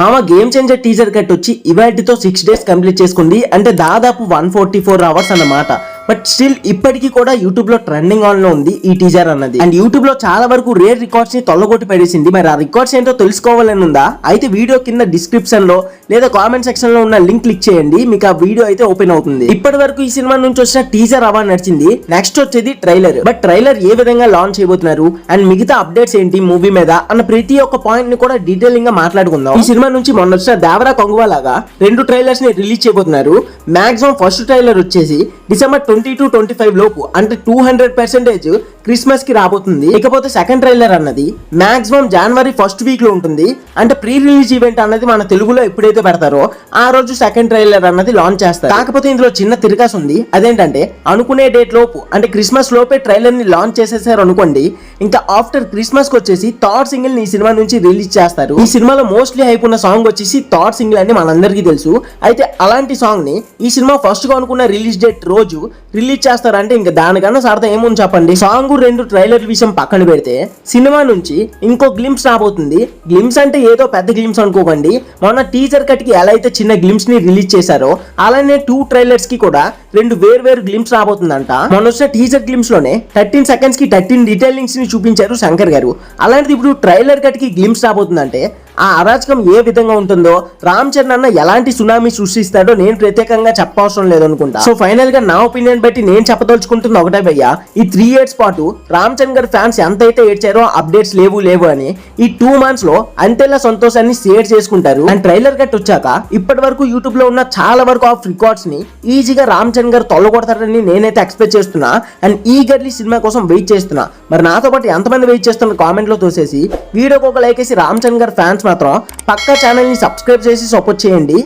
మామ game changer teaser cut వచ్చి ఇవాటితో 6 days complete చేసుకుంది. అంటే దాదాపు 144 hours అన్నమాట. బట్ స్టిల్ ఇప్పటికీ కూడా యూట్యూబ్ లో ట్రెండింగ్ ఆన్ లో ఉంది ఈ టీజర్ అన్నది. అండ్ యూట్యూబ్ లో చాలా వరకు రేర్ రికార్డ్స్ ని తొలగొట్టి పడేసింది. మరి ఆ రికార్డ్స్ ఏంటో తెలుసుకోవాలని ఉందా? అయితే వీడియో కింద డిస్క్రిప్షన్ లో లేదా కామెంట్ సెక్షన్ లో ఉన్న లింక్ క్లిక్ చేయండి, మీకు ఆ వీడియో అయితే ఓపెన్ అవుతుంది. ఇప్పటి వరకు ఈ సినిమా నుంచి వచ్చిన టీజర్ అవా నడిచింది. నెక్స్ట్ వచ్చేది ట్రైలర్. బట్ ట్రైలర్ ఏ విధంగా లాంచ్ చేయబోతున్నారు అండ్ మిగతా అప్డేట్స్ ఏంటి మూవీ మీద అన్న ప్రతి ఒక్క పాయింట్ ని కూడా డీటెయిలింగ్ గా మాట్లాడుకుందాం. ఈ సినిమా నుంచి మొన్న వచ్చిన దేవరా కొంగువా లాగా 2 ట్రైలర్స్ ని రిలీజ్ చేయబోతున్నారు. మాక్సిమం ఫస్ట్ ట్రైలర్ వచ్చేసి December 20-25 లోపు అంటే 200% క్రిస్మస్ కి రాబోతుంది. ఇకపోతే సెకండ్ ట్రైలర్ అన్నది మాక్సిమం January 1st వీక్ లో ఉంటుంది. అంటే ప్రీ రిలీజ్ ఈవెంట్ అన్నది మన తెలుగులో ఎప్పుడైతే పెడతారో ఆ రోజు సెకండ్ ట్రైలర్ అన్నది లాంచ్ చేస్తారు. కాకపోతే ఇందులో చిన్న తిరగాస్ ఉంది. అదేంటంటే అనుకునే డేట్ లోపు అంటే క్రిస్మస్ లోపే ట్రైలర్ ని లాంచ్ చేసేసారు అనుకోండి, ఇంకా ఆఫ్టర్ క్రిస్మస్ కి వచ్చేసి థర్డ్ సింగిల్ ని ఈ సినిమా నుంచి రిలీజ్ చేస్తారు. ఈ సినిమాలో మోస్ట్లీ హైప్ ఉన్న సాంగ్ వచ్చేసి థర్డ్ సింగిల్ అని మనందరికీ తెలుసు. అయితే అలాంటి సాంగ్ ని ఈ సినిమా ఫస్ట్ గా అనుకున్న రిలీజ్ డేట్ రోజు రిలీజ్ చేస్తారంటే ఇంకా దానికన్నా సార్థం ఏముంది చెప్పండి. సాంగ్ 2 ట్రైలర్ విషయం పక్కన పెడితే సినిమా నుంచి ఇంకో గ్లిమ్స్ రాబోతుంది. గ్లిమ్స్ అంటే ఏదో పెద్ద గ్లిమ్స్ అనుకోకండి. మొన్న టీజర్ కట్ కి ఎలా అయితే చిన్న గ్లిమ్స్ ని రిలీజ్ చేశారో అలానే 2 ట్రైలర్స్ కి కూడా 2 వేరు గ్లిమ్స్ రాబోతుందంట. మొన్న వచ్చిన టీజర్ గ్లిమ్స్ లోనే 13 seconds కి 13 డీటెయిలింగ్స్ ని చూపించారు శంకర్ గారు. అలాంటిది ఇప్పుడు ట్రైలర్ కట్ కి గ్లిమ్స్ రాబోతుందంటే ఆ అరాచకం ఏ విధంగా ఉంటుందో, రామ్ చరణ్ అన్న ఎలాంటి సునామీ సృష్టిస్తాడో నేను ప్రత్యేకంగా చెప్పవసరం లేదనుకుంటా. సో ఫైనల్ గా నా ఒపీనియన్ బట్టి నేను చెప్పదలుచుకుంటుంది ఒకటే భయ్యా, ఈ 3 years పాటు రామ్ చరణ్ గారి ఫ్యాన్స్ ఎంతైతే ఏడ్చారో అప్డేట్స్ లేవు అని ఈ 2 months లో అంతేలా సంతోషాన్ని షేర్ చేసుకుంటారు. అండ్ ట్రైలర్ కట్ వచ్చాక ఇప్పటి వరకు యూట్యూబ్ లో ఉన్న చాలా వరకు ఆఫ్ రికార్డ్స్ ని ఈజీగా రామ్ చరణ్ గారు తొలగొడతారని నేనైతే ఎక్స్పెక్ట్ చేస్తున్నా. అండ్ ఈగర్లీ సినిమా కోసం వెయిట్ చేస్తున్నా. మరి నాతో పాటు ఎంతమంది వెయిట్ చేస్తున్న కామెంట్ లో తోసేసి వీడియోకి ఒక లైక్ వేసి రామ్ చరణ్ గారి ఫ్యాన్స్ మాత్రం పక్కా ఛానల్ ని సబ్స్క్రైబ్ చేసి సపోర్ట్ చేయండి.